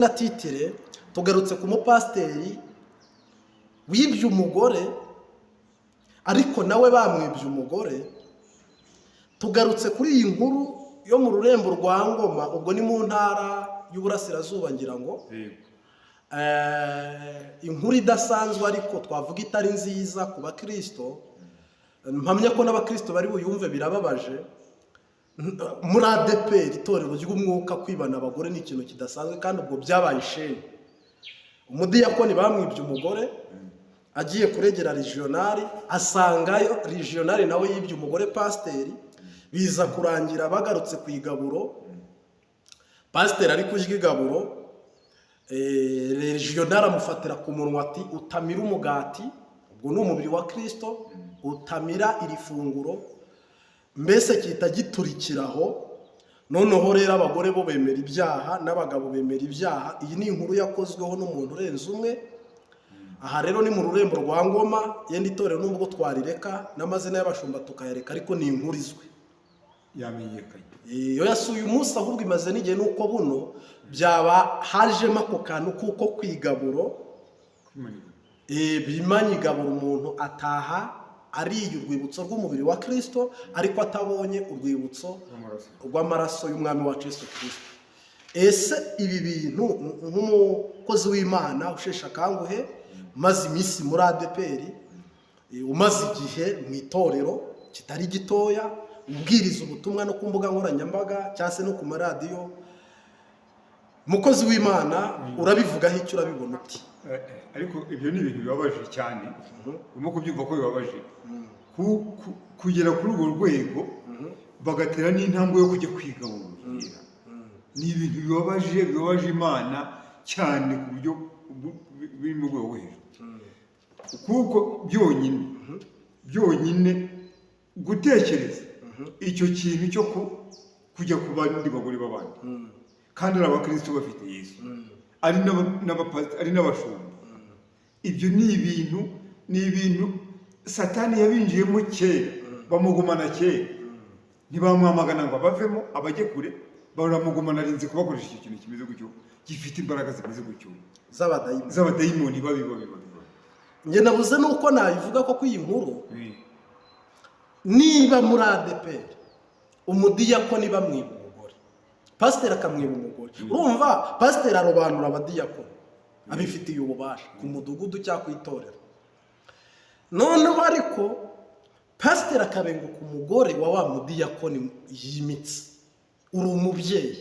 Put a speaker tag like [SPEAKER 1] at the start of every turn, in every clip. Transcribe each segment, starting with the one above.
[SPEAKER 1] na titire tugarutse ku mupasiteri wibye umugore ariko nawe bamwibye umugore. Tugarutse kuri iyi nkuru yo mu rurembo rwa Ngoma, ubwo ni mu ntara y'Uburasirazuba ngira ngo. Inkuru idasanzwe ariko twavuga itari nziza ku bakristo. Mpamya ko n'abakristo bari buyumve birababaje. Muri ADEPR itorero ry'umwuka kwibana abagore ni ikintu kidasanzwe kandi ubwo byabaye isheni. Umudiyakoni bamwibye umugore agiye kuregera regionali, asangayo regionali nawe yibye umugore pasiteri. Biza kurangira bagarutse ku igaburo, pasiteri ari kurya igaburo, regionali amufatira ku munwa ati utamira umugati, ubwo ni umubiri wa Kristo, utamira iri funguro, mbese kita giturikiraho. Noneho rero abagore bo bemera ibyaha n'abagabo bemera ibyaha. Iyi ni inkuru yakozweho n'umuntu urenze umwe. Aha rero ni mu rurembo rwa Ngoma, yenda itorero nubwo twarireka n'amazina y'abashumba tukayareka, ariko ni inkuru izwi
[SPEAKER 2] yamenyekanye.
[SPEAKER 1] Iyo yasuye umunsi ahubwo imaze n'igihe nuko buno byaba hajemo ako kantu kuko kwigaburo bimanye igaburo, umuntu ataha ariye urwibutso rw'umubiri wa Kristo ariko atabonye urwibutso rw'amaraso y'umwami wa Yesu Kristo. Ese ibi bintu nk'umukozi w'Imana ushesha akanguhe maze iminsi muri ADEPR, umaze igihe mu itorero kitari gitoya, ubwiriza ubutumwa no ku mbuga nkoranyambaga cyangwa se no ku maradiyo, umukozi w'Imana urabivugaho icyo, urabibona uti?
[SPEAKER 2] Ariko ibyo ni ibintu bibabaje cyane. Urimo kubyumva ko bibabaje kugera kuri urwo rwego bagatera n'intambwe yo kujya kwigaburira. Ni ibintu bibabaje Imana cyane ku buryo biri mu rwego hejuru, kuko byonyine gutekereza icyo kintu cyo kujya ku bandi bagore b'abandi kandi ari abakristo bafite Yesu, ari n'abashumba. Ibyo ni ibintu Satani yabinjiyemo kera, bamugumana kera, ntibamwamagana ngo bavemo abajye kure, baramugumana arinze kubakoresha icyo kintu kimeze gutyo, gifite imbaraga zimeze gutyo z'abadayimoni babi.
[SPEAKER 1] Nge nabuze nuko nabivuga ko iyi nkuru, niba muri ADEPR umudiyakoni bamwiba umugore, pasiteri akamwiba umugore, urumva pasiteri arobanura abadiyakoni abifitiye ububasha ku mudugudu cyangwa ku itorero. Noneho ariko pasiteri akabenguka umugore wa wa mudiyakoni yimitse. Uri umubyeyi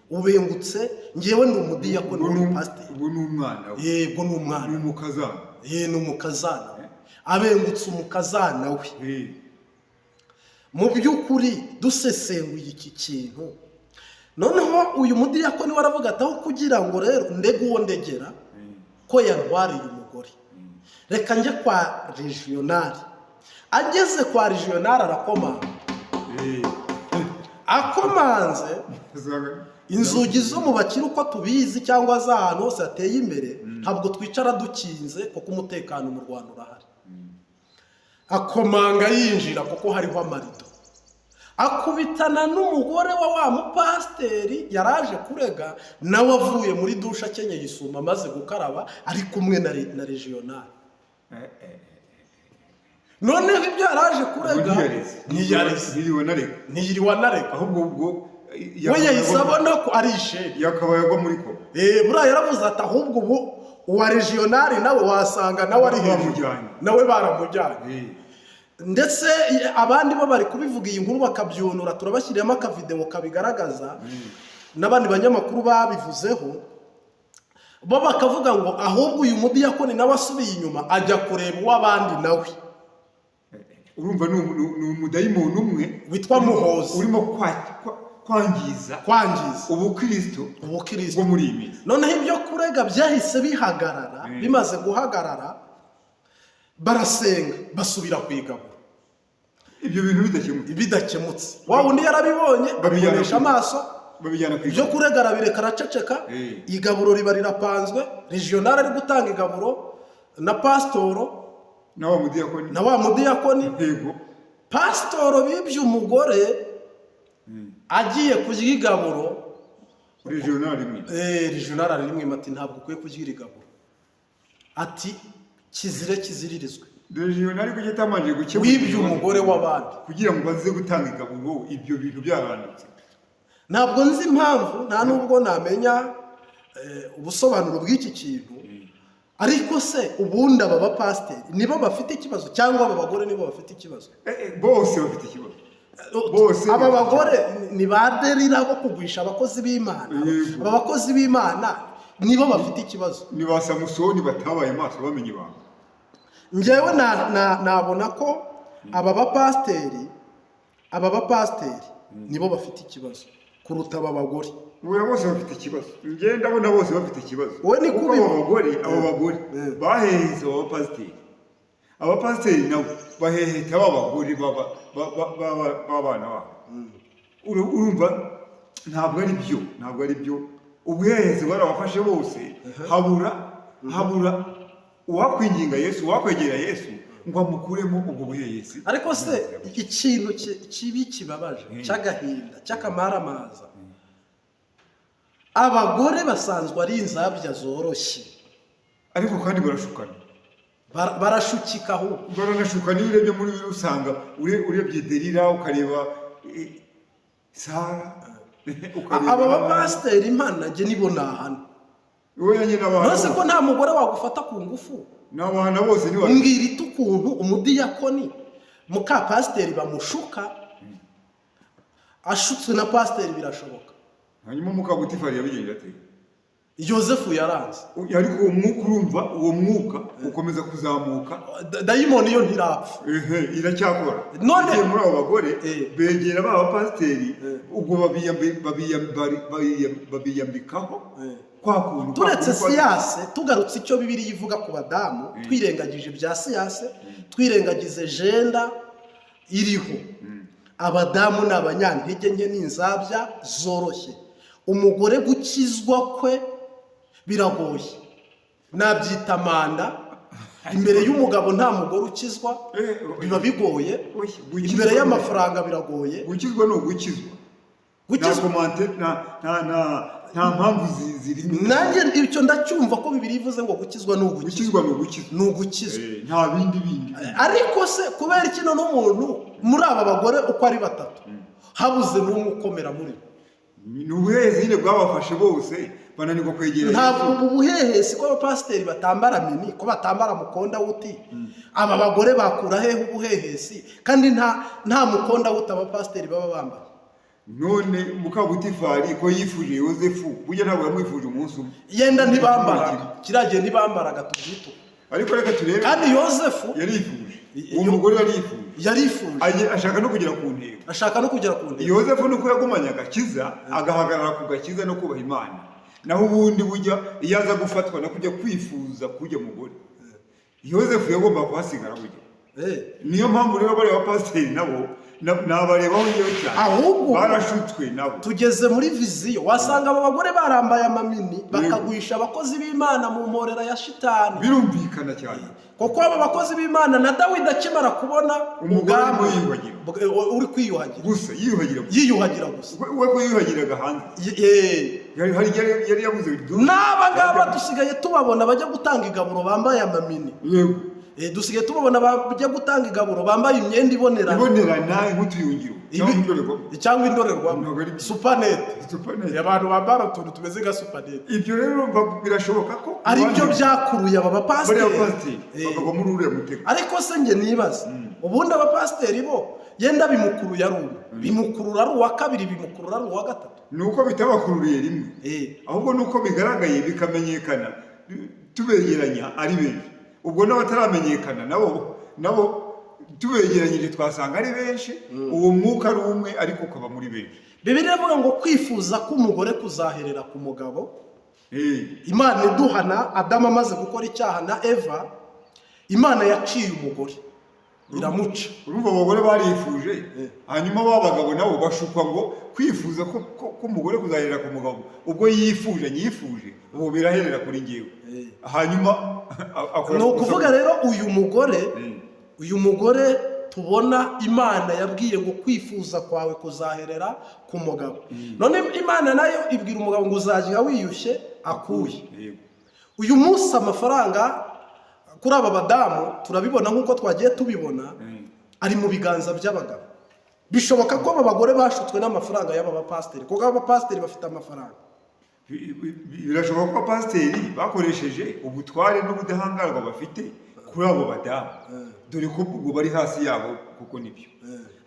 [SPEAKER 1] ubengutse, ngewe ni umudiyakoni uri pasiteri,
[SPEAKER 2] ubwo ni umwana we,
[SPEAKER 1] yego ni umwana,
[SPEAKER 2] ni umukazana,
[SPEAKER 1] ni umukazana we, abengutse umukazana we. Mu by'ukuri dusesenguye iki kintu, noneho uyu mudiyakoni waravuga ati aho kugira ngo rero ndege uwo ndegera ko yarwariye umugore, reka njye kwa regionali. Ageze kwa regionali arakomanga, akomanze inzugi zo mu bakiri uko tubizi cyangwa z'ahantu hose hateye imbere ntabwo twicara dukinze kuko umutekano mu Rwanda urahari. Akomanga yinjira kuko hariho amarido, akubitana n'umugore wa mupasiteri yaraje kurega, nawe avuye muri dusha akenyeye isuma amaze gukaraba, ari kumwe na regionali. Noneho ibyo yaraje kurega ntiyiriwe anarega,
[SPEAKER 2] ahubwo ubwo
[SPEAKER 1] we yahise abona ko ari isheri,
[SPEAKER 2] yakabaye agwa muri ko.
[SPEAKER 1] Buriya yaravuze ati ahubwo ubu uwa regionali nawe wasanga nawe ari hejuru, nawe baramujyanye. Ndetse abandi bo bari kubivuga iyi nkuru bakabyunura, turabashyiriramo akavideo kabigaragaza, n'abandi banyamakuru babivuzeho, bo bakavuga ngo ahubwo uyu mudiyakoni nawe asubiye inyuma ajya kureba uw'abandi nawe.
[SPEAKER 2] Urumva ni umudayimoni umwe
[SPEAKER 1] witwa Muhozi
[SPEAKER 2] urimo kwangiza ubukristo bwo muri iyi minsi.
[SPEAKER 1] Noneho ibyo kurega byahise bihagarara, bimaze guhagarara barasenga basubira kwigabura.
[SPEAKER 2] Ibyo bintu
[SPEAKER 1] bidakemutse, wa wundi yarabibonye babibonesha amaso, ibyo kurega arabireka araceceka. Igaburo riba rirapanzwe, regionali ari gutanga igaburo na pasitoro
[SPEAKER 2] na wa
[SPEAKER 1] mudiyakoni. Pasitoro bibye umugore agiye kurya igaburo,
[SPEAKER 2] regional rimwe
[SPEAKER 1] regional ari rimwe ati ntabwo ukwiye kurya iri gaburo, ati kiziririzwe
[SPEAKER 2] regional ariko gitamanje gukemura
[SPEAKER 1] wibye umugore w'abandi
[SPEAKER 2] kugira ngo baze gutanga igaburo, ibyo bintu byaranditse.
[SPEAKER 1] Ntabwo nzi impamvu, nta nubwo namenya ubusobanuro bw'iki kintu, ariko se ubundi aba bapasiteri nibo bafite ikibazo cyangwa aba bagore nibo bafite ikibazo?
[SPEAKER 2] Bose bafite ikibazo. Bose
[SPEAKER 1] aba bagore ni baderira bo kugwisha abakozi b'Imana. Aba bakozi b'Imana nibo bafite ikibazo.
[SPEAKER 2] Ni ba Samusoni batabaye maso bamenye ibanga.
[SPEAKER 1] Njyewe nabona ko aba bapasiteri nibo bafite ikibazo kuruta aba bagore.
[SPEAKER 2] Ubu bose bafite ikibazo. Njye ndabona bose bafite ikibazo.
[SPEAKER 1] We ni kubi
[SPEAKER 2] abo bagore baheheza abapasiteri nabo baheheta abagore b'abana babo. Urumva ntabwo ari byo. Ubuhehezi barabafashe bose, habura uwakwinginga Yesu, uwakwegera Yesu ngo amukuremo ubwo buhehezi.
[SPEAKER 1] Ariko se ikintu kibi kibabaje cy'agahinda cy'akamaramaza, abagore basanzwe ari inzabya zoroshye, ariko
[SPEAKER 2] kandi barashukana,
[SPEAKER 1] barashukikaho,
[SPEAKER 2] baranashukana. Iyo urebye muri usanga urebye Delila ukareba Sara,
[SPEAKER 1] aba bapasiteri Imana nge nibo nahana. Nose ko nta mugore wagufata ku ngufu,
[SPEAKER 2] n'abana bose ni
[SPEAKER 1] mbwira itukuntu umudiyakoni muka pasiteri bamushuka, ashutswe na pasiteri birashoboka.
[SPEAKER 2] Hanyuma muka Butifari yabigenje ate?
[SPEAKER 1] Yosefu yaranze,
[SPEAKER 2] ariko uwo mwuka, urumva uwo mwuka ukomeza kuzamuka,
[SPEAKER 1] dayimoni yo ntirapfa,
[SPEAKER 2] iracyakora.
[SPEAKER 1] None
[SPEAKER 2] muri abo bagore begera ba bapasiteri, ubwo babiyambikaho kwa kuntu.
[SPEAKER 1] Turetse siyase, tugarutse icyo Bibiliya ivuga ku badamu, twirengagije bya siyase, twirengagize jenda iriho. Abadamu ni abanyantege nke, n'inzabya zoroshye. Umugore gukizwa kwe biragoye, nabyita manda. Imbere y'umugabo nta mugore ukizwa, biba bigoye. Imbere y'amafaranga biragoye.
[SPEAKER 2] Gukizwa no gukizwa. Nta mpamvu zirimo.
[SPEAKER 1] Nanjye icyo ndacyumva ko Bibiliya ivuze ngo gukizwa no gukizwa. Nta
[SPEAKER 2] bindi.
[SPEAKER 1] Ariko se kubera ikino n'umuntu muri aba bagore uko ari batatu habuze n'umwe ukomera muri bo.
[SPEAKER 2] Ni ubuhehezi nyine bwabafashe bose, bananirwa kwegera.
[SPEAKER 1] Ntabwo ubuhehesi ko abapasiteri batambara mini, ko batambara mukonda wuti. Aba bagore bakura hehe ubuhehesi? Kandi nta mukonda wuti abapasiteri baba bambaye.
[SPEAKER 2] None muka Butifari ko yifuje Yosefu, burya ntabwo yamwifuje umunsi umwe.
[SPEAKER 1] Yenda ntibambaraga, kiragiye ntibambaraga tubyito.
[SPEAKER 2] Ariko reka turebe.
[SPEAKER 1] Kandi Yosefu
[SPEAKER 2] yarifuje. Uwo mugore yarifuje.
[SPEAKER 1] Ashaka
[SPEAKER 2] no kugera ku ntego. Yosefu nuko yagumanye agakiza, agahagarara ku gakiza no kubaha Imana. Naho ubundi bujya iyo aza gufatwa no kujya kwifuza kujya mugore. Yosefu yagomba kuhasigara burya. Niyo mpamvu rero bari abapasiteri nabo nabarebaho ngewe cyane.
[SPEAKER 1] Ahubwo
[SPEAKER 2] barashutswe nabo.
[SPEAKER 1] Tugeze muri viziyo, wasanga aba bagore barambaye amamini bakagwisha abakozi b'Imana mu mporera ya shitani.
[SPEAKER 2] Birumvikana cyane.
[SPEAKER 1] Kuko aba bakozi b'Imana na Dawidi akimara kubona
[SPEAKER 2] umugabo
[SPEAKER 1] uri kwiyuhagira.
[SPEAKER 2] Gusa
[SPEAKER 1] yiyuhagira gusa.
[SPEAKER 2] We kwiyuhagiraga hanze. Yari yabuze.
[SPEAKER 1] N'aba ngaba dusigaye tubabona bajya gutanga igaburo bambaye amamini.
[SPEAKER 2] Yego.
[SPEAKER 1] Dusigaye tubabona bajya gutanga igaburo bambaye imyenda
[SPEAKER 2] ibonerana nk'utuyungiro
[SPEAKER 1] cyangwa indorerwamo, supanete. Abantu bambara utuntu tumeze nka supanete.
[SPEAKER 2] Ibyo rero birashoboka ko
[SPEAKER 1] ari byo byakuruye aba bapasiteri
[SPEAKER 2] bakagwa muri uriya mutego.
[SPEAKER 1] Ariko se njye nibaza, ubundi abapasiteri bo yenda bimukuruye ari umwe, bimukurura ari uwa kabiri, bimukurura ari uwa gatatu.
[SPEAKER 2] Nuko bitabakururiye rimwe, ahubwo nuko bigaragaye bikamenyekana, tubegeranya ari benshi. Ubwo n'abataramenyekana nabo tubegeranyije twasanga ari benshi. Uwo mwuka ari umwe ariko ukaba muri benshi. Bibiliya
[SPEAKER 1] ivuga ngo kwifuza k'umugore kuzaherera ku mugabo. Imana iduhana Adamu amaze gukora icyaha na Eva, Imana yaciye umugore iramuca.
[SPEAKER 2] Urumva abagore barifuje, hanyuma abagabo nabo bashukwa ngo kwifuza ko umugore kuzaherera ku mugabo. Ubwo yifuje ubu biraherera kuri ngewe. Hanyuma
[SPEAKER 1] no kuvuga rero uyu mugore tubona Imana yabwiye ngo kwifuza kwawe kuzaherera ku mugabo. None Imana nayo ibwira umugabo ngo uzajya wiyushye akuye. Uyu munsi amafaranga kuri aba badamu turabibona nk'uko twagiye tubibona, ari mu biganza by'abagabo. Bishoboka ko aba bagore bashutswe n'amafaranga y'aba bapasiteri, kuko aba bapasiteri bafite amafaranga.
[SPEAKER 2] Birashoboka ko abapasiteri bakoresheje ubutware n'ubudahangarwa bafite kuri abo badamu, dore ko ubwo bari hasi yabo, kuko nibyo.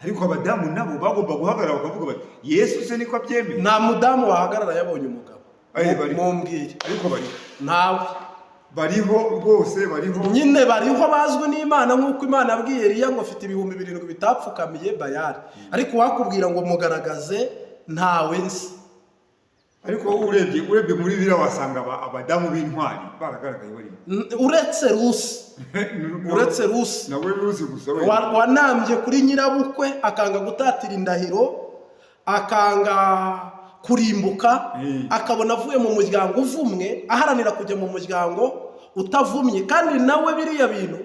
[SPEAKER 2] Ariko abadamu nabo bagomba guhagarara bakavuga bati Yesu se niko abyemeye. Nta
[SPEAKER 1] mudamu wahagarara yabonye umugabo. Mumbwire.
[SPEAKER 2] Ariko bari
[SPEAKER 1] ntawe
[SPEAKER 2] bariho rwose, bariho
[SPEAKER 1] nyine, bariho bazwi n'Imana, nk'uko Imana yabwiye Eliya ngo afite 7,000 bitapfukamiye Bayali. Ariko wakubwira ngo mugaragaze ntawe nzi.
[SPEAKER 2] Ariko urebye muri biriya wasanga abadamu b'intwari baragaragaye barimo,
[SPEAKER 1] uretse Rusi
[SPEAKER 2] nawe Rusi gusa
[SPEAKER 1] wanambye kuri nyirabukwe, akanga gutatira indahiro, akanga kurimbuka, akabona avuye mu muryango uvumwe, aharanira kujya mu muryango utavumye. Kandi nawe biriya bintu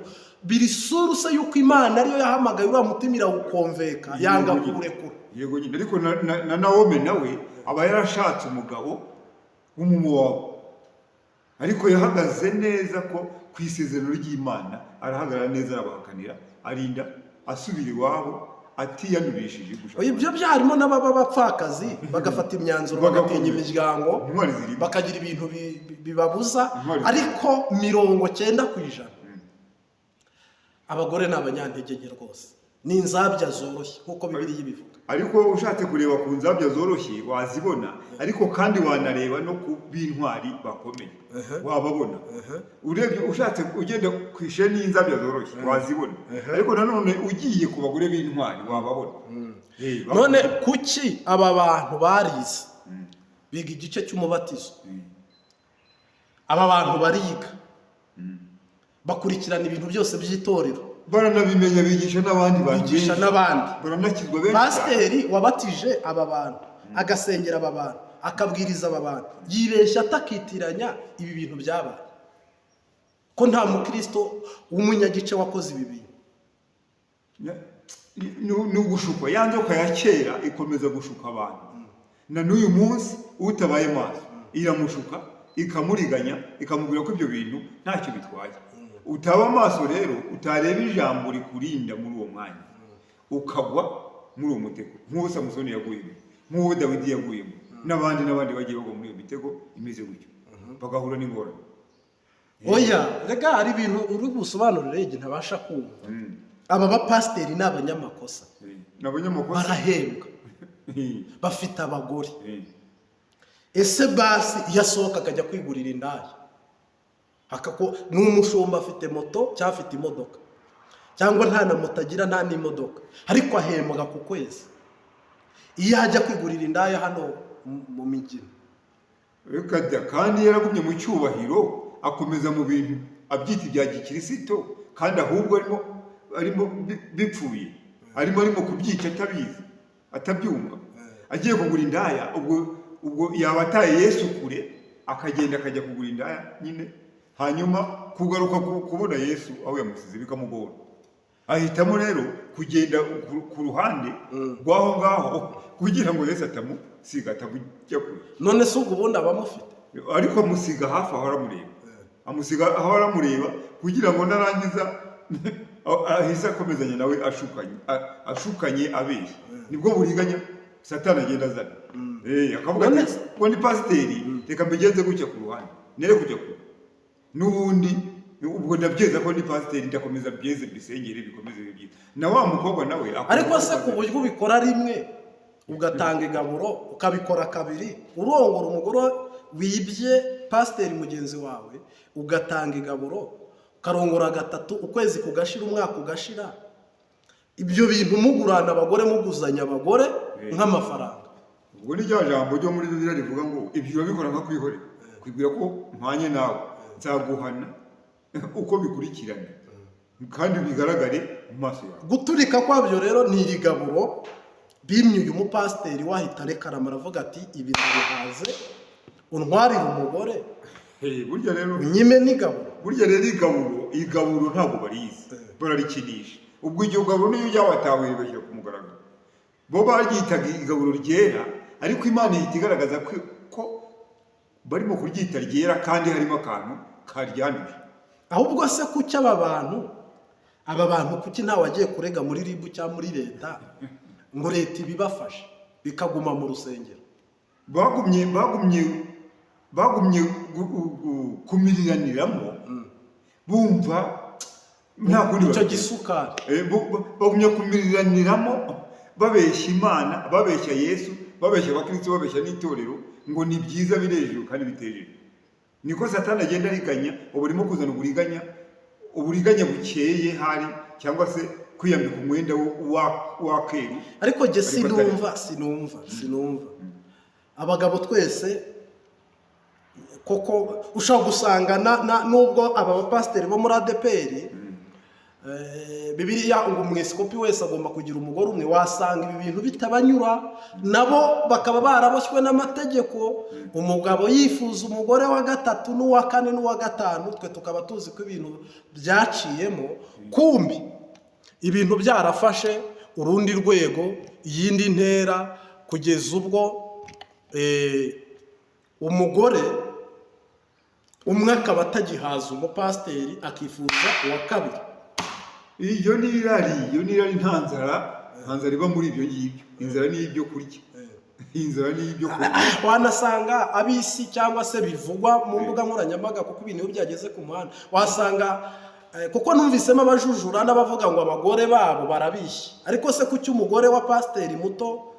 [SPEAKER 1] biri suruse yuko Imana ariyo yahamagaye uriya mutima irawukonveka, yanga kuwurekura.
[SPEAKER 2] Yego nyine. Ariko na Nawomi nawe aba yarashatse umugabo w'umumowabu, ariko yahagaze neza ko ku isezerano ry'Imana arahagarara neza, arabahakanira, arinda asubira iwabo atiyanurishije gushaka.
[SPEAKER 1] Ibyo byarimo n'ababa bapfakazi bagafata imyanzuro, bagatinya imiryango, bakagira ibintu bibabuza. Ariko 90% abagore ni abanyantege nke rwose, ni inzabya zoroshye nk'uko Bibiliya ibivuga.
[SPEAKER 2] Ariko ushatse kureba ku nzabya zoroshye wazibona, ariko kandi wanareba no ku b'intwari bakomeye wababona. Urebye ushatse ugenda ku isheni y'inzabya zoroshye wazibona, ariko nanone ugiye ku bagore b'intwari wababona.
[SPEAKER 1] None kuki aba bantu barize biga igice cy'umubatizo, aba bantu bariga bakurikirana ibintu byose by'itorero,
[SPEAKER 2] baranabimenya, bigisha n'abandi
[SPEAKER 1] baranakizwa benshi. Pasiteri wabatije aba bantu, agasengera aba bantu, akabwiriza aba bantu, yibeshya atakitiranya ibi bintu byabaye, ko nta mukristo w'umunyagice wakoze ibi bintu.
[SPEAKER 2] Ni ugushukwa, ya nzoka ya kera ikomeza gushuka abantu, na n'uyu munsi utabaye maso iramushuka, ikamuriganya, ikamubwira ko ibyo bintu ntacyo bitwaye. Utaba amaso rero, utareba ijambo rikurinda muri uwo mwanya, ukagwa muri uwo mutego, nk'uwo Samusoni yaguyemo, nk'uwo Dawidi yaguyemo, n'abandi bagiye bagwa muri iyo mitego imeze gutyo, bagahura n'ingorane.
[SPEAKER 1] Oya, rega hari ibintu uri gusobanurira igihe ntabasha kumva. Aba bapasiteri ni abanyamakosa, barahembwa, bafite abagore. Ese basi yasohoka akajya kwigurira indaya, ni umushumba afite moto cyangwa afite imodoka, cyangwa nta na moto agira, nta n'imodoka, ariko ahembwa ku kwezi. Iyo ajya kwigurira indaya hano mu migina,
[SPEAKER 2] kandi yaragumye mu cyubahiro, akomeza mu bintu abyita ibya gikirisito, kandi ahubwo arimo bipfuye, arimo kubyica atabizi, atabyumva. Agiye kugura indaya, ubwo yaba ataye Yesu kure, akagenda akajya kugura indaya nyine, hanyuma kugaruka kubona Yesu aho yamusize bikamugora. Ahitamo rero kugenda ku ruhande rw'aho ngaho kugira ngo Yesu atamusiga, atamujya kure.
[SPEAKER 1] None se ubwo ubundi abamufite,
[SPEAKER 2] ariko amusiga hafi aho aramureba, amusiga aho aramureba kugira ngo narangiza ahise akomezanya nawe ashukanye abeshya. Nibwo buriganya Satani agenda azana. Akavuga ati ngo ni pasiteri, reka mbigenze gutya ku ruhande, nere kujya kure. N'ubundi ubwo ndabyeza ko ni pasiteri, ndakomeza byeze bisengere bikomeze bibyiza. Na wa mukobwa nawe
[SPEAKER 1] ariko se ku buryo ubikora rimwe ugatanga igaburo, ukabikora kabiri, urongora umugore wibye pasiteri mugenzi wawe, ugatanga igaburo, ukarongora gatatu, ukwezi kugashira, umwaka ugashira. Ibyo bintu mugurana abagore, muguzanya abagore nk'amafaranga.
[SPEAKER 2] Ubwo ni rya jambo ryo muri Bibiliya rivuga ngo ibyo urabikora nka kwihorera, kwibwira ko mpanye nawe, nzaguhana uko bikurikirana kandi bigaragare mu maso yawe.
[SPEAKER 1] Guturika kwabyo rero ni irigaburo bimye uyu mupasiteri, wahita rekarama aravuga ati ibi bihaze, untwarire umugore.
[SPEAKER 2] Burya rero
[SPEAKER 1] unyime n'igaburo.
[SPEAKER 2] Burya rero igaburo ntabwo barizi, bararikinisha. ubwo iryo gaburo niyo ryabatahuye bashyira ku mugaragaro. Bo baryitaga igaburo ryera, ariko Imana ihita igaragaza ko barimo kuryita ryera kandi harimo akantu karyanduje.
[SPEAKER 1] Ahubwo se kuki aba bantu kuki ntawe agiye kurega muri RIB cyangwa muri leta ngo leta ibibafashe bikaguma mu rusengero?
[SPEAKER 2] bagumye kumiriraniramo, bumva nta kundi
[SPEAKER 1] icyo gisukari,
[SPEAKER 2] bagumye kumiriraniramo, babeshya Imana, babeshya Yesu, babeshya abakristo, babeshya n'itorero ngo ni byiza biri hejuru kandi bitejeje. Niko Satani agenda ariganya, uburimo kuzana uburiganya bukeye hari, cyangwa se kwiyambika umwenda w'akeru. Ariko
[SPEAKER 1] je sinumva abagabo twese koko ushaka gusanga nubwo aba bapasiteri bo muri ADPR Bibiliya ngo umwepiskopi wese agomba kugira umugore umwe, wasanga ibi bintu bitabanyura, nabo bakaba baraboshywe n'amategeko, umugabo yifuza umugore wa gatatu n'uwa kane n'uwa gatanu, twe tukaba tuzi ko ibintu byaciyemo, kumbi ibintu byarafashe urundi rwego, iyindi ntera, kugeza ubwo umugore umwe akaba atagihaza umupasiteri akifuza uwa kabiri.
[SPEAKER 2] Iyo ni irari nta nzara iba muri ibyo ngibyo. Inzara ni ibyo kurya, inzara ni ibyo kurya.
[SPEAKER 1] Wanasanga abisi cyangwa se bivugwa mu mbuga nkoranyambaga, kuko ibintu byageze ku muhanda, wasanga kuko numvisemo abajujura n'abavuga ngo abagore babo barabishye. Ariko se kuki umugore wa pasiteri muto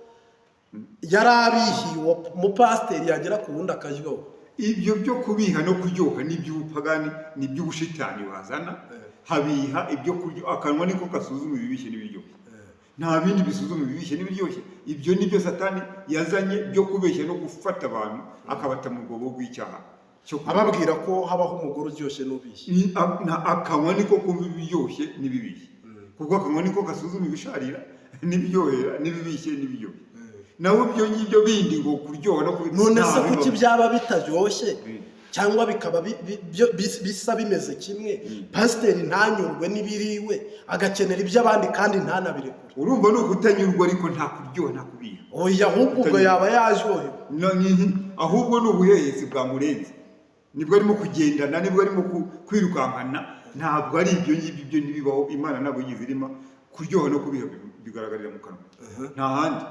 [SPEAKER 1] yarabihiye umupasiteri yagera ku wundi akaryoha?
[SPEAKER 2] Ibyo byo kubiha no kuryoha ni iby'ubupagani, ni iby'ubushitani bazana. Habiha ibyo kurya, akanwa niko gasuzuma ibibishye n'ibiryoshye, nta bindi bisuzuma ibibishye n'ibiryoshye. Ibyo nibyo Satani yazanye byo kubeshya no gufata abantu akabata mu rwobo rw'icyaha,
[SPEAKER 1] ababwira ko habaho umugore uryoshye n'ubishye.
[SPEAKER 2] Akanwa niko kumva ibiryoshye n'ibibishye, kuko akanwa niko gasuzuma ibisharira n'ibiryohera n'ibibishye n'ibiryoshye. Nawe ibyo ngibyo bindi ngo kuryoha no
[SPEAKER 1] none se kuki byaba bitaryoshye cyangwa bikaba bisa bimeze kimwe, pasiteri ntanyurwe n'ibiriwe agakenera iby'abandi kandi ntanabirekure?
[SPEAKER 2] Urumva ni ukutanyurwa, ariko nta kuryoha nta kubiha.
[SPEAKER 1] Oya, ahubwo ubwo yaba yaryohewe.
[SPEAKER 2] Ahubwo ni ubuhehesi bwamurenze, nibwo arimo kugendana, nibwo arimo kwirukankana. Ntabwo ari ibyo ngibyo ntibibaho. Imana ntabwo yigize irima kuryoha no kubiha, bigaragarira mu kanwa, nta handi.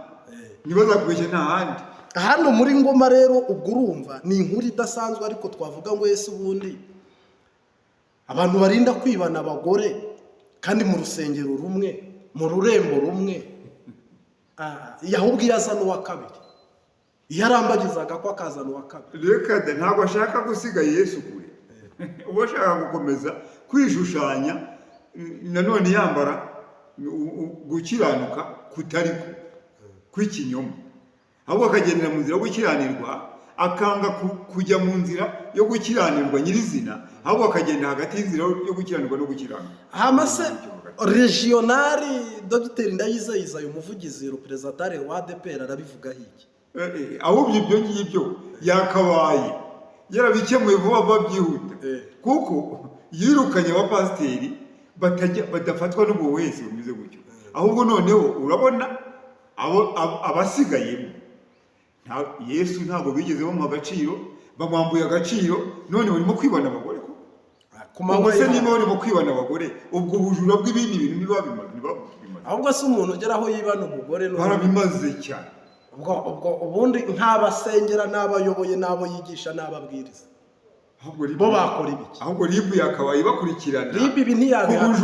[SPEAKER 2] Ntibazakubeshya nta handi.
[SPEAKER 1] Hano muri Ngoma rero ubwo urumva ni inkuru idasanzwe, ariko twavuga ngo Yesu ubundi abantu barinda kwibana abagore kandi mu rusengero rumwe, mu rurembo rumwe, ahubwo iyo azana uwa kabiri, iyo arambagizaga ko akazana uwa kabiri.
[SPEAKER 2] Reka ntabwo ashaka gusiga Yesu kure, uba ashaka gukomeza kwishushanya, nanone yambara gukiranuka kutari kw'ikinyoma, ahubwo akagendera mu nzira yo gukiranirwa, akanga kujya mu nzira yo gukiranirwa nyirizina, ahubwo akagenda hagati y'inzira yo gukiranirwa no gukiranirwa.
[SPEAKER 1] Hamase regionali Dr. Ndayizeye umuvugizi representare wa ADPR arabivuga hiki?
[SPEAKER 2] Ahubwo ibyo ngibyo yakabaye yarabikemuye vuba byihuta, kuko yirukanye abapasiteri badafatwa n'ubwo wese bumeze gutyo. Ahubwo noneho urabona abasigayemo, Yesu ntabwo bigeze bamuha agaciro, bamwambuye agaciro, none barimo kwibana abagore. Ubwo se niba barimo kwibana abagore, ubwo bujura bw'ibindi bintu ntibabimaze.
[SPEAKER 1] Ahubwo se umuntu ugera aho yibana umugore
[SPEAKER 2] barabimaze cyane.
[SPEAKER 1] Ubwo ubundi nk'abasengera n'abayoboye n'abo yigisha n'ababwiriza bo bakora ibiki?
[SPEAKER 2] Ahubwo RIB yakabaye bakurikirana.
[SPEAKER 1] RIB ibi ntiyabihana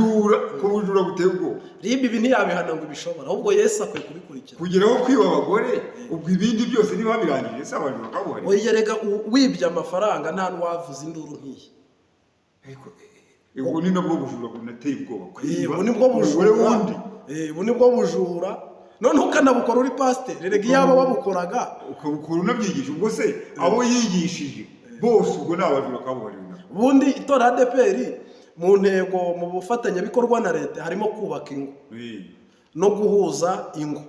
[SPEAKER 2] ku bujura buteye ubwoba.
[SPEAKER 1] RIB ibi ntiyabihana ngo ibishobora, ahubwo Yesu akwiye kubikurikirana.
[SPEAKER 2] Kugeraho kwiba abagore, ubwo ibindi byose niba birangije se abantu bakabuhari.
[SPEAKER 1] Oya rega, wibye amafaranga nta n'uwavuza induru nk'iyi.
[SPEAKER 2] Ubu ni nabwo bujura bunateye ubwoba.
[SPEAKER 1] Ubu nibwo bujura wundi. Ubu nibwo bujura. None ukanabukora uri pasiteri, rega iyaba wabukuraga
[SPEAKER 2] ukabukora unabyigisha, ubwo se abo yigishije bose ubwo ni abajura kabuhariwe.
[SPEAKER 1] Ubundi itora ADPR mu ntego, mu bufatanyabikorwa na leta harimo kubaka ingo no guhuza ingo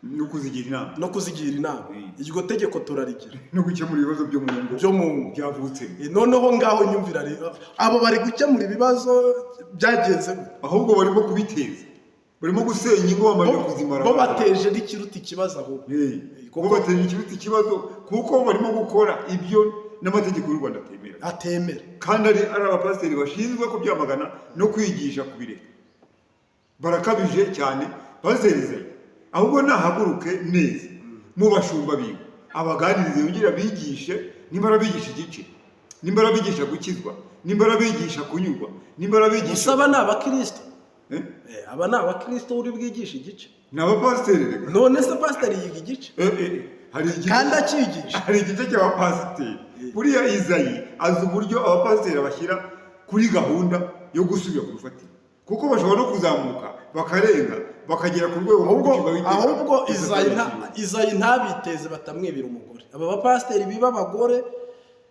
[SPEAKER 2] no kuzigira inama. Iryo tegeko turarigira no gukemura ibibazo byo mu ngo byavutse.
[SPEAKER 1] Noneho ngaho nyumvira rero abo bari gukemura ibibazo byagenze,
[SPEAKER 2] ahubwo barimo kubiteza. barimo gusenya ingo bamaze kuzimara,
[SPEAKER 1] bo bateje n'ikiruta ikibazo ahubwo,
[SPEAKER 2] bo bateje ikiruta ikibazo kuko barimo gukora ibyo n'amategeko y'u Rwanda atemera, kandi ari abapasiteri bashinzwe kubyamagana no kwigisha kubireka. Barakabije cyane pasiteri, ahubwo nahaguruke neza mu bashumba biwe abaganirize, yongera abigishe, nimba arabigisha igice, nimba arabigisha gukizwa, nimba arabigisha kunyurwa, nimba arabigisha.
[SPEAKER 1] Aba ni abakristo, aba ni abakristo uri bwigisha igice,
[SPEAKER 2] ni abapasiteri reka.
[SPEAKER 1] None se pasiteri yiga igice? Kandi akigisha.
[SPEAKER 2] Hari igice cy'abapasiteri. Buriya Izayi azi uburyo abapasiteri bashyira kuri gahunda yo gusubira ku rufatiro, kuko bashobora no kuzamuka bakarenga bakagera ku rwego
[SPEAKER 1] ahubwo Izayi ntabiteze batamwibira umugore. Aba bapasiteri biba abagore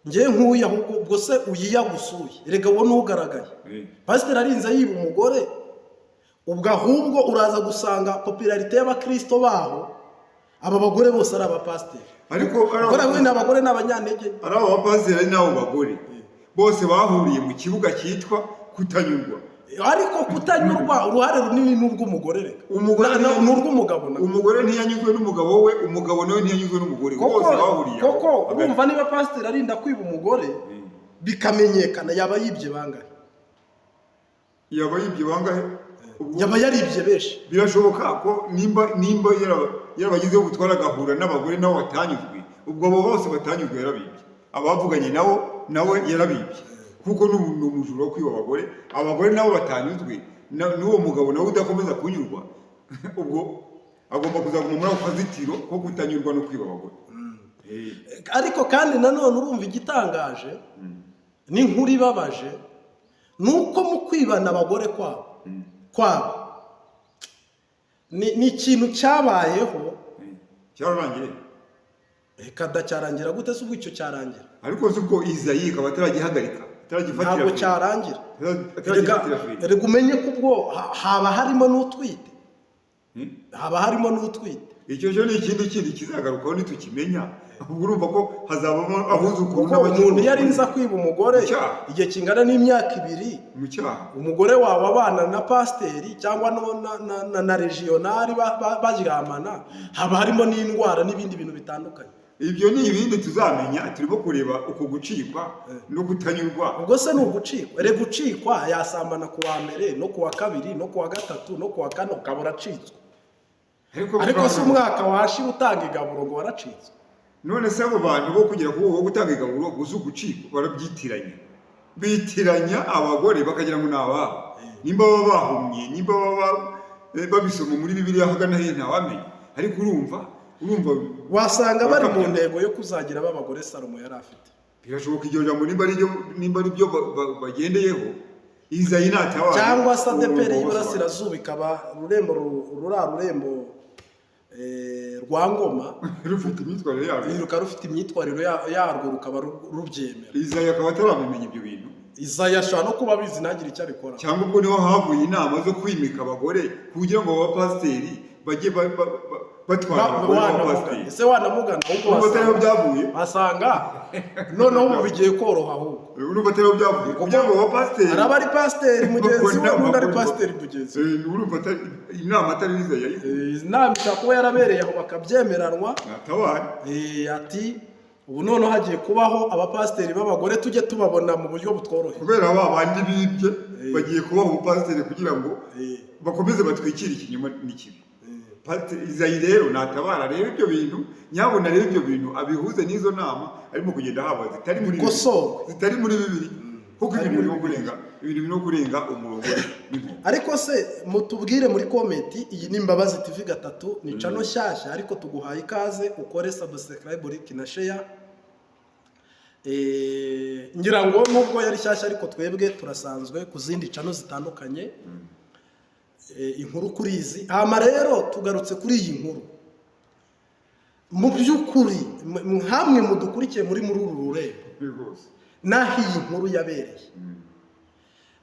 [SPEAKER 1] ngiye nkuye, ahubwo ubwo se uyiyagusuye, erega wowe ntugaragaye. Pasiteri arinze yiba umugore, ubwo ahubwo uraza gusanga popularite y'abakristo baho aba bagore bose ari abapasiteri, ariko abagore n'abanyantege,
[SPEAKER 2] ari abapasiteri ari n'abo bagore bose bahuriye mu kibuga cyitwa kutanyurwa.
[SPEAKER 1] Ariko kutanyurwa uruhare runini n'urw'umugore, reka n'urw'umugabo.
[SPEAKER 2] Umugore ntiyanyuzwe n'umugabo we, umugabo nawe ntiyanyuzwe n'umugore, bose bahuriye.
[SPEAKER 1] Koko urumva niba pasiteri arinda kwiba umugore bikamenyekana, yaba yibye bangahe? Yaba yaribye benshi.
[SPEAKER 2] Birashoboka ko nimba yarabagizeho gutwara agahura n'abagore nabo batanyuzwe, ubwo abo bose batanyuzwe yarabibye, abavuganye nawe yarabibye, kuko ni umujura wo kwiba abagore nabo batanyuzwe, n'uwo mugabo nawe udakomeza kunyurwa, ubwo agomba kuzaguma muri ako kazitiro ko kutanyurwa no kwiba abagore.
[SPEAKER 1] Ariko kandi nanone urumva igitangaje n'inkuru ibabaje, nuko mu kwibana abagore kwabo ni ikintu cyabayeho
[SPEAKER 2] cyararangiye.
[SPEAKER 1] Kada cyarangira gute se ubwo icyo cyarangira?
[SPEAKER 2] Ariko se ubwo Izayi akaba ataragihagarika, ataragifatira,
[SPEAKER 1] ntabwo cyarangira. Reka umenye ko ubwo haba harimo n'utwite,
[SPEAKER 2] icyo cyo ni ikindi kizagarukaho nitukimenya. Ubwo urumva ko hazabamo abuzukuru
[SPEAKER 1] umuntu yarinza kwiba umugore igihe kingana n'imyaka 2, umugore wawe abana na pasiteri cyangwa na regionali baryamana, haba harimo n'indwara n'ibindi bintu bitandukanye.
[SPEAKER 2] Ibyo ni ibindi tuzamenya, turimo kureba uko gucikwa no kutanyurwa.
[SPEAKER 1] Ubwo se ni ugucikwa, gucikwa yasambana ku wa mbere no ku wa kabiri no ku wa gatatu no ku wa kane ukabura acitswe, ariko se umwaka washira utanga igaburo ngo waracitswe.
[SPEAKER 2] None se abo bantu bo kugira ngo gutanga igaburo guza gucikwa bitiranya abagore bakagira ngo nababo, nimba baba bahumye, nimba baba babisoma muri Bibiliya hagana he ntawamenya. Ariko urumva
[SPEAKER 1] wasanga bari mu ntego yo kuzagira abagore Salomo yari afite.
[SPEAKER 2] Birashoboka iryo jambo nimba ari byo bagendeyeho, Izayi natabaye,
[SPEAKER 1] cyangwa se ADEPR y'Iburasirazuba ikaba rurembo rwa Ngoma
[SPEAKER 2] rufite imyitwarire
[SPEAKER 1] yarwo rukaba rubyemera.
[SPEAKER 2] Izayi akaba atarabimenya ibyo bintu.
[SPEAKER 1] Izayi ashobora no kuba abizi ntagire icyo abikora,
[SPEAKER 2] cyangwa ubwo niho havuye inama zo kwimika abagore kugira ngo abapasiteri bajye batwara abapasiteri.
[SPEAKER 1] Ese wanamugana ahubwo
[SPEAKER 2] batariho byavuye,
[SPEAKER 1] asanga noneho ubu bigiye koroha, ahubwo
[SPEAKER 2] urumva batariho byavuye kugira ngo abapasiteri
[SPEAKER 1] araba ari pasiteri mugenzi we n'undi ari pasiteri mugenzi we.
[SPEAKER 2] Urumva inama atari Izayi yayikoze,
[SPEAKER 1] inama ishobora kuba yarabereye aho bakabyemeranwa,
[SPEAKER 2] natabaye
[SPEAKER 1] ati ubu noneho hagiye kubaho abapasiteri b'abagore, tujye tubabona mu buryo butworoheye,
[SPEAKER 2] kubera bandi bibye bagiye kubaho ubupasiteri kugira ngo bakomeze batwikire ikinyoma n'ikibi. Izayi rero natabara, reba ibyo bintu, nyabona reba ibyo bintu abihuze n'izo nama arimo kugenda haba zitari muri Bibiliya, kuko ibintu birimo kurenga umurongo.
[SPEAKER 1] Ariko se mutubwire muri komenti, iyi ni Imbabazi TV 3, ni channel shyashya, ariko tuguhaye ikaze ukore subscribe, like na share. Ngira ngo nubwo yari shyashya ariko twebwe turasanzwe ku zindi channel zitandukanye, inkuru kuri izi. Hama rero tugarutse kuri iyi nkuru, mu by'ukuri hamwe mudukurikiye muri uru rurembo naho iyi nkuru yabereye,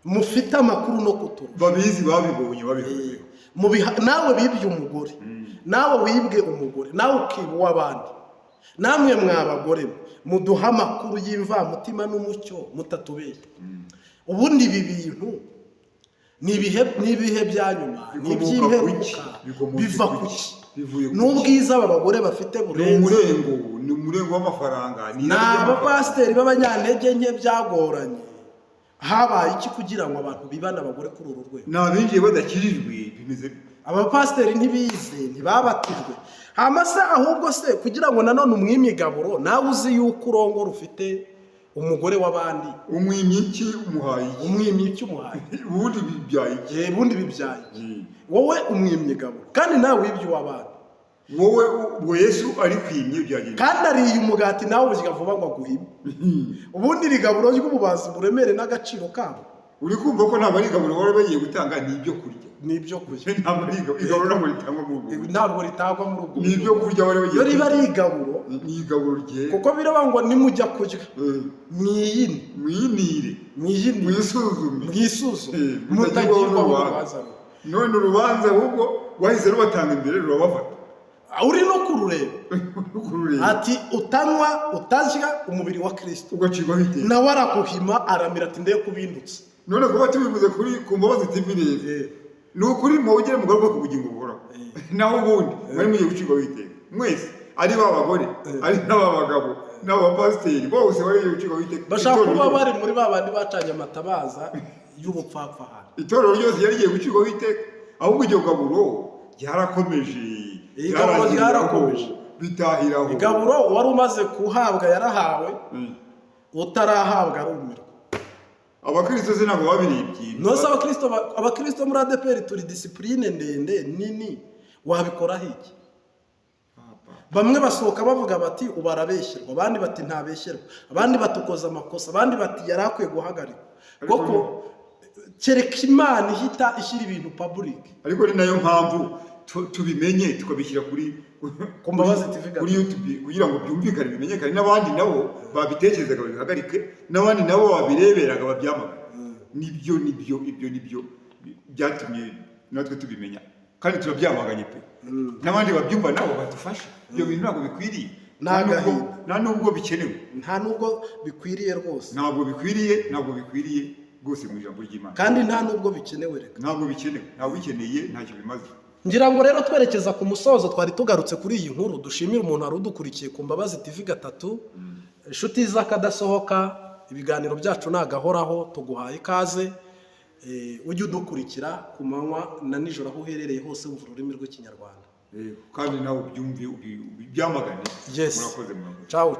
[SPEAKER 1] mufite amakuru no kuturu
[SPEAKER 2] babizi, babibonye
[SPEAKER 1] nawe bibye umugore, nawe wibwe umugore, nawe ukiba uw'abandi, namwe mwabagore muduha amakuru y'imvamutima n'umucyo mutatubeye. Ubundi ibi bintu n'ibihe bya nyuma n'iby'imperuka biva ku ki
[SPEAKER 2] bivuye
[SPEAKER 1] n'ubwiza aba bagore bafite burenze
[SPEAKER 2] ni umurengo w'amafaranga
[SPEAKER 1] ni abapasiteri b'abanyantege nke byagoranye habaye iki kugira ngo abantu bibane abagore kuri uru rwego
[SPEAKER 2] ni abinjiye badakirijwe bimeze
[SPEAKER 1] abapasiteri ntibize ntibabatijwe hamase ahubwo se kugira ngo nanone umwimigaburo nawe uzi yuko urongora ufite umugore w'abandi
[SPEAKER 2] umwimyi iki umuhaye
[SPEAKER 1] ubundi bibyaye wowe umwimigaburo kandi nawe wibye uw'abandi
[SPEAKER 2] wowe ubwo Yesu ari kwimye byagenda
[SPEAKER 1] kandi ariye umugati nawe uziga vuba ngo aguhime ubundi rigaburo ry'ububazi buremere n'agaciro kabo
[SPEAKER 2] uri kumva ko ntabwo ari igaburo bari bagiye gutanga
[SPEAKER 1] n'ibyo kurya
[SPEAKER 2] ntabwo ari igaburo
[SPEAKER 1] ntabwo ritangwa muri ubwo
[SPEAKER 2] n'ibyo kurya bari bagiye
[SPEAKER 1] riba ari igaburo
[SPEAKER 2] ni igaburo rye
[SPEAKER 1] kuko biraba ngo nimujya kurya
[SPEAKER 2] mwiyinire
[SPEAKER 1] mwisuzume mutagirwa urubanza
[SPEAKER 2] none urubanza ahubwo wahise rubatanga imbere rurabafata
[SPEAKER 1] uri no kurureba ati utanywa utarya umubiri wa Kristo
[SPEAKER 2] ugacirwaho iteka
[SPEAKER 1] nawe arakuhima aramira ati ndeye kubindutse
[SPEAKER 2] none kuba tubivuze ku Mbabazi TV ni ukuri muwugere mugaruka ku bugingo buhoraho naho ubundi mwari mugiye gucirwaho iteka mwese ari b'abagore ari n'abagabo n'abapasiteri bose bari gucirwaho iteka
[SPEAKER 1] bashaka kuba bari muri babandi bacanye amatabaza y'ubupfapfa hano
[SPEAKER 2] itorero ryose yari rigiye gucirwaho iteka ahubwo iryo gaburo ryarakomeje bitahiraho
[SPEAKER 1] igaburo wari umaze kuhabwa yarahawe utarahabwa arumirwa
[SPEAKER 2] abakristo se ntabwo babiribye
[SPEAKER 1] nose abakristo muri ADPR turi discipline ndende nini wabikora iki bamwe basohoka bavuga bati ubarabeshyirwa abandi bati ntabeshyirwa abandi batukoza amakosa abandi bati yarakwiye guhagarika koko kereka Imana ihita ishyira ibintu public
[SPEAKER 2] ariko ni nayo mpamvu tubimenye tukabishyira kuri
[SPEAKER 1] Mbabazi TV
[SPEAKER 2] kuri YouTube kugira ngo byumvikane bimenyekane n'abandi nabo babitekerezaga babihagarike n'abandi nabo babireberaga babyamagana nibyo byatumye natwe tubimenya kandi turabyamaganye pe n'abandi babyumva nabo badufasha ibyo bintu ntabwo bikwiriye nta nubwo bikenewe
[SPEAKER 1] nta nubwo bikwiriye rwose
[SPEAKER 2] ntabwo bikwiriye rwose mu ijambo ry'Imana
[SPEAKER 1] kandi nta nubwo bikenewe reka
[SPEAKER 2] ntabwo bikeneye ntacyo bimaze
[SPEAKER 1] ngira ngo rero twerekeza ku musozo twari tugarutse kuri iyi nkuru dushimira umuntu wari udukurikiye ku Mbabazi TV 3 inshuti z'akadasohoka ibiganiro byacu nagahoraho tuguhaye ikaze ujye udukurikira ku manywa na nijoro aho uherereye hose wumva ururimi rw'ikinyarwanda
[SPEAKER 2] kandi nawe byamagane
[SPEAKER 1] murakoze ciao